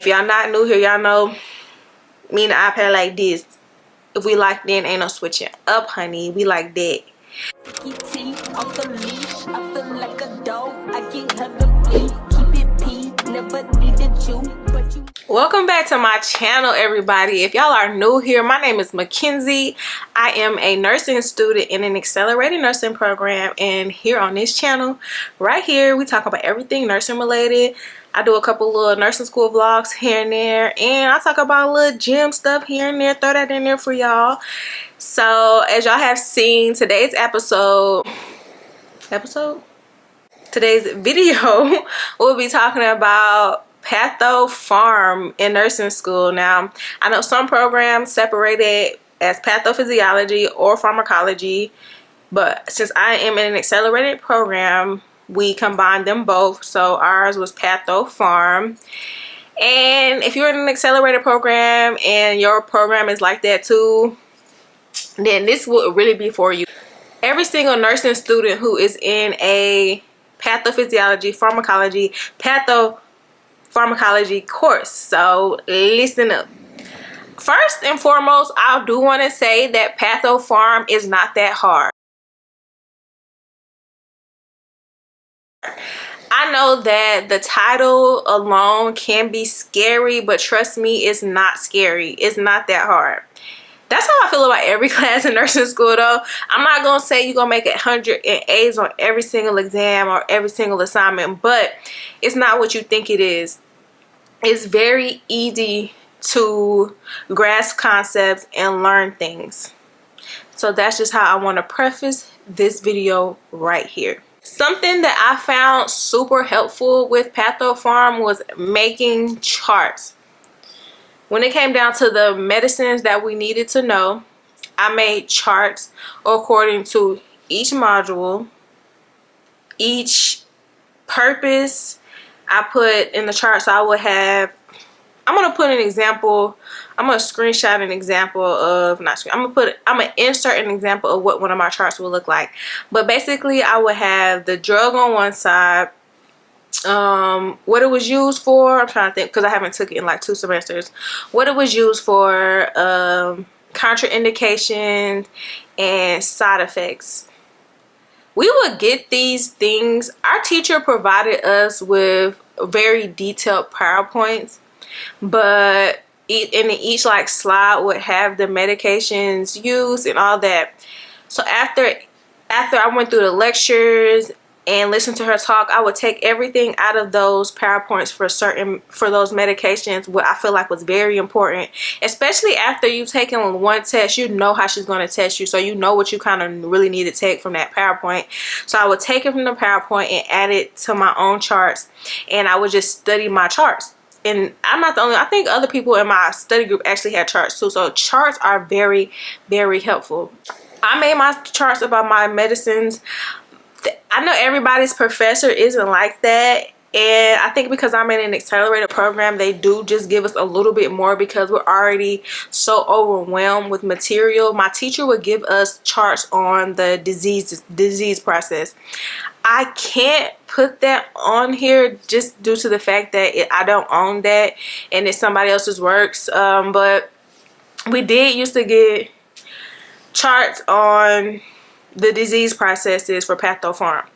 If y'all not new here, y'all know me and the iPad like this. If we like then ain't no switching up, honey. We like that. Off the leash, I feel like a dog. I get hella fleet, keep it pee, never needed you, but you. Welcome back to my channel, everybody. If y'all are new here, my name is Mackenzie. I am a nursing student in an accelerated nursing program, and here on this channel right here we talk about everything nursing related. I do a couple little nursing school vlogs here and there, and I talk about little gym stuff here and there, throw that in there for y'all. So as y'all have seen, today's today's video we'll be talking about Pathopharm in nursing school. Now, I know some programs separated as pathophysiology or pharmacology, but since I am in an accelerated program, we combined them both. So ours was Pathopharm. And if you're in an accelerated program and your program is like that too, then this will really be for you. Every single nursing student who is in a pathophysiology, pharmacology, pathopharmacology course. So listen up. First and foremost, I do want to say that Pathopharm is not that hard. I know that the title alone can be scary, but trust me, it's not scary. It's not that hard. That's how I feel about every class in nursing school though. I'm not going to say you're going to make 100 A's on every single exam or every single assignment, but it's not what you think it is. It's very easy to grasp concepts and learn things. So that's just how I want to preface this video right here. Something that I found super helpful with Pathopharm was making charts. When it came down to the medicines that we needed to know, I made charts according to each module, each purpose. I put in the chart, so I would have, I'm going to put an example, I'm going to screenshot an example of, I'm going to insert an example of what one of my charts will look like. But basically, I would have the drug on one side, what it was used for. I'm trying to think because I haven't took it in like 2 semesters. What it was used for, contraindications and side effects. We would get these things. Our teacher provided us with very detailed PowerPoints, but in each like slide would have the medications used and all that. So after I went through the lectures and listened to her talk, I would take everything out of those PowerPoints for those medications, what I feel like was very important, especially after you've taken one test. You know how she's going to test you, so you know what you kind of really need to take from that PowerPoint. So I would take it from the PowerPoint and add it to my own charts, and I would just study my charts. And I'm not the only, I think other people in my study group actually had charts too. So charts are very, very helpful. I made my charts about my medicines. I know everybody's professor isn't like that, and I think because I'm in an accelerated program, they do just give us a little bit more because we're already so overwhelmed with material. My teacher would give us charts on the disease process. I can't put that on here just due to the fact that I don't own that and it's somebody else's works, but we did used to get charts on the disease processes for Pathopharm.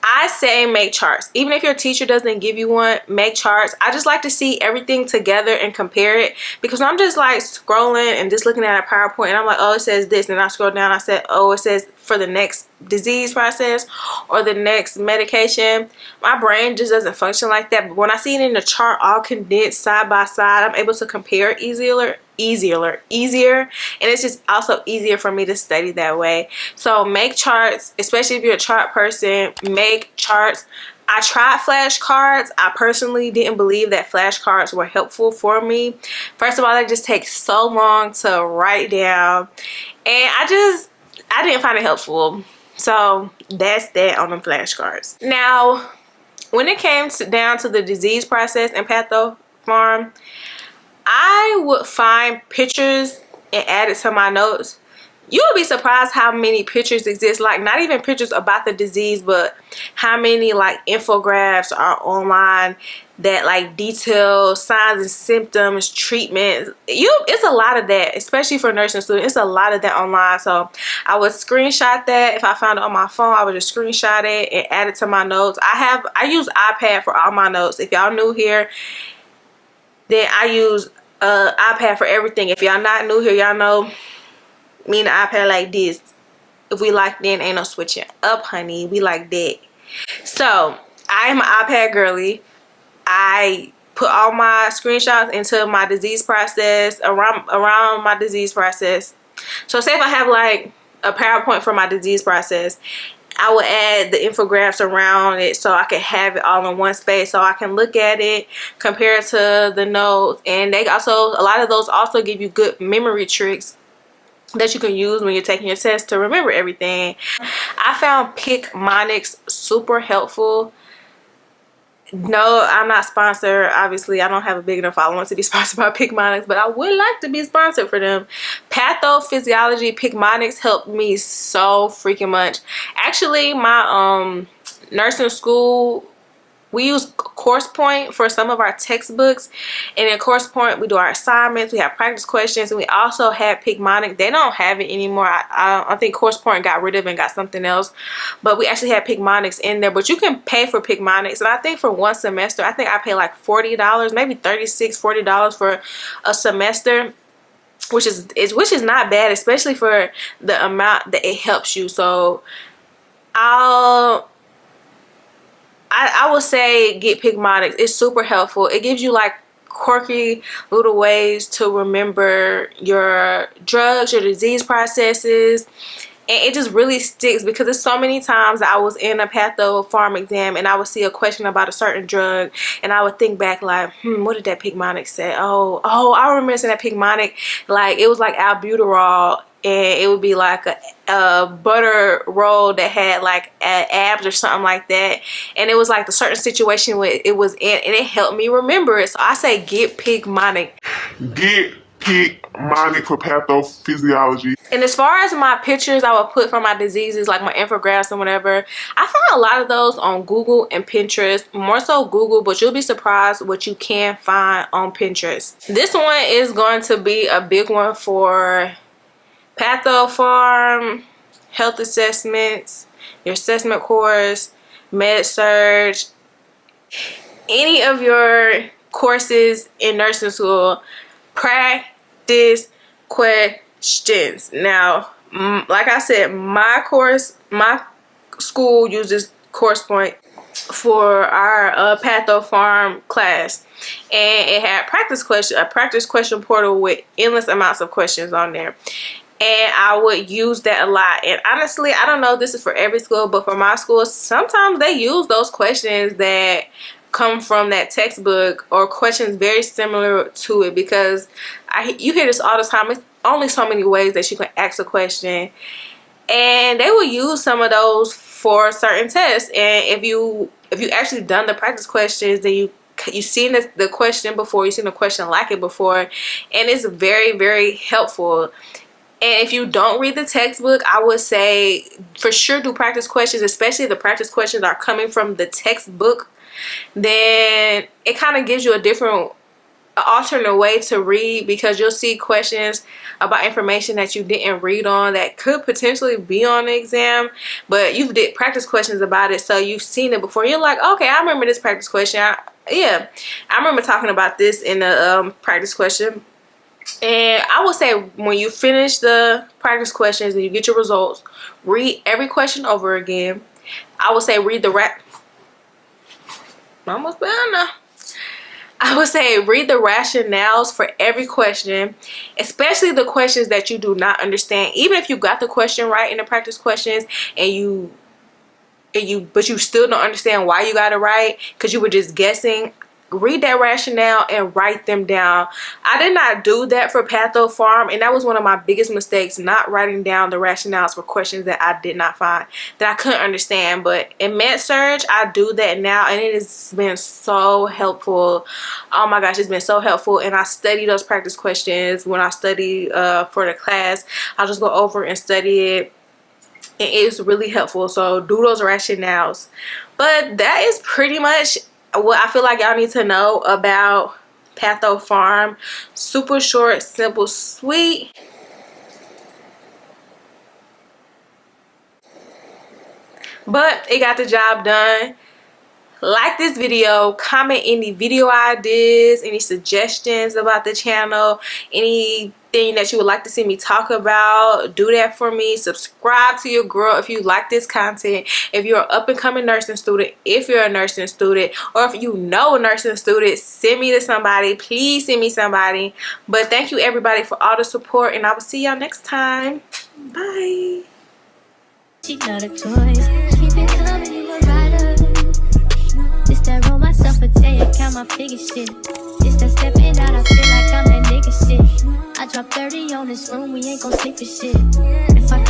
I say make charts. Even if your teacher doesn't give you one, make charts. I just like to see everything together and compare it, because I'm just like scrolling and just looking at a PowerPoint and I'm like, oh, it says this, and I scroll down, I said, oh, it says for the next disease process or the next medication. My brain just doesn't function like that. But when I see it in the chart all condensed side by side, I'm able to compare it easier, and it's just also easier for me to study that way. So make charts, especially if you're a chart person. Make charts. I tried flashcards. I personally didn't believe that flashcards were helpful for me. First of all, they just take so long to write down, and I didn't find it helpful. So that's that on the flashcards. Now, when it came down to the disease process in Pathopharm, I would find pictures and add it to my notes. you would be surprised how many pictures exist, like not even pictures about the disease, but how many like infographics are online that like detail signs and symptoms, treatments. It's a lot of that, especially for nursing students. It's a lot of that online. So I would screenshot that. If I found it on my phone, I would just screenshot it and add it to my notes. I use iPad for all my notes. If y'all new here, then I use iPad for everything. If y'all not new here, y'all know me and the iPad like this. If we like, then ain't no switching up, honey. We like that. So I am an iPad girly. I put all my screenshots into my disease process, around my disease process. So say if I have like a PowerPoint for my disease process, I will add the infographics around it so I can have it all in one space, so I can look at it, compare it to the notes. And they also, a lot of those also give you good memory tricks that you can use when you're taking your test to remember everything. I found Picmonics super helphyll. No, I'm not sponsored. Obviously, I don't have a big enough following to be sponsored by Picmonics, but I would like to be sponsored for them. Pathophysiology, Picmonics helped me so freaking much. Actually, my nursing school, we use CoursePoint for some of our textbooks, and in CoursePoint we do our assignments, we have practice questions, and we also had Picmonics. They don't have it anymore. I think CoursePoint got rid of it and got something else, but we actually had Picmonics in there. But you can pay for Picmonics, and I think for one semester, I think I paid like $40, maybe $36-$40 for a semester, which is not bad, especially for the amount that it helps you. So I would say get Picmonics. It's super helpful. It gives you like quirky little ways to remember your drugs, your disease processes, and it just really sticks, because there's so many times I was in a Pathopharm exam and I would see a question about a certain drug, and I would think back like, what did that Picmonic say? Oh, I remember seeing that Picmonic, like it was like albuterol, and it would be like a butter roll that had like abs or something like that, and it was like the certain situation where it was in, and it helped me remember it. So I say get Picmonic. Get Picmonic for pathophysiology. And as far as my pictures I would put for my diseases, like my infographics and whatever, I found a lot of those on Google and Pinterest. More so Google, but you'll be surprised what you can find on Pinterest. This one is going to be a big one for Pathopharm, health assessments, your assessment course, med surge, any of your courses in nursing school. Practice questions. Now, like I said, my school uses CoursePoint for our Pathopharm class, and it had a practice question portal with endless amounts of questions on there. And I would use that a lot. And honestly, I don't know if this is for every school, but for my school, sometimes they use those questions that come from that textbook, or questions very similar to it, because you hear this all the time. It's only so many ways that you can ask a question, and they will use some of those for certain tests. And if you actually done the practice questions, then you've seen the question before, you've seen the question like it before, and it's very, very helpful. And if you don't read the textbook, I would say for sure do practice questions, especially if the practice questions are coming from the textbook. Then it kind of gives you a different, alternate way to read, because you'll see questions about information that you didn't read on that could potentially be on the exam, but you did practice questions about it, so you've seen it before. You're like, okay, I remember this practice question. I remember talking about this in the practice question. And I would say when you finish the practice questions and you get your results, read every question over again. I would say read almost done now. I would say read the rationales for every question, especially the questions that you do not understand. Even if you got the question right in the practice questions, but you still don't understand why you got it right because you were just guessing, read that rationale and write them down. I did not do that for Pathopharm, and that was one of my biggest mistakes, not writing down the rationales for questions that I did not find, that I couldn't understand. But in MedSurg, I do that now, and it has been so helpful. Oh my gosh, it's been so helpful. And I study those practice questions when I study for the class. I'll just go over and study it, and it's really helpful. So do those rationales. But that is pretty much what I feel like y'all need to know about Pathopharm. Super short, simple, sweet. But it got the job done. Like this video, comment any video ideas, any suggestions about the channel, anything that you would like to see me talk about. Do that for me. Subscribe to your girl if you like this content. If you're an up and coming nursing student, if you're a nursing student, or if you know a nursing student, send me to somebody. Please send me somebody. But thank you everybody for all the support, and I will see y'all next time. Bye. She got a choice. Keep it coming, you a rider. This that roll myself a day, I count my figure shit. This that stepping out, I feel like I'm that nigga shit. I dropped 30 on this room, we ain't gon' sleep for shit.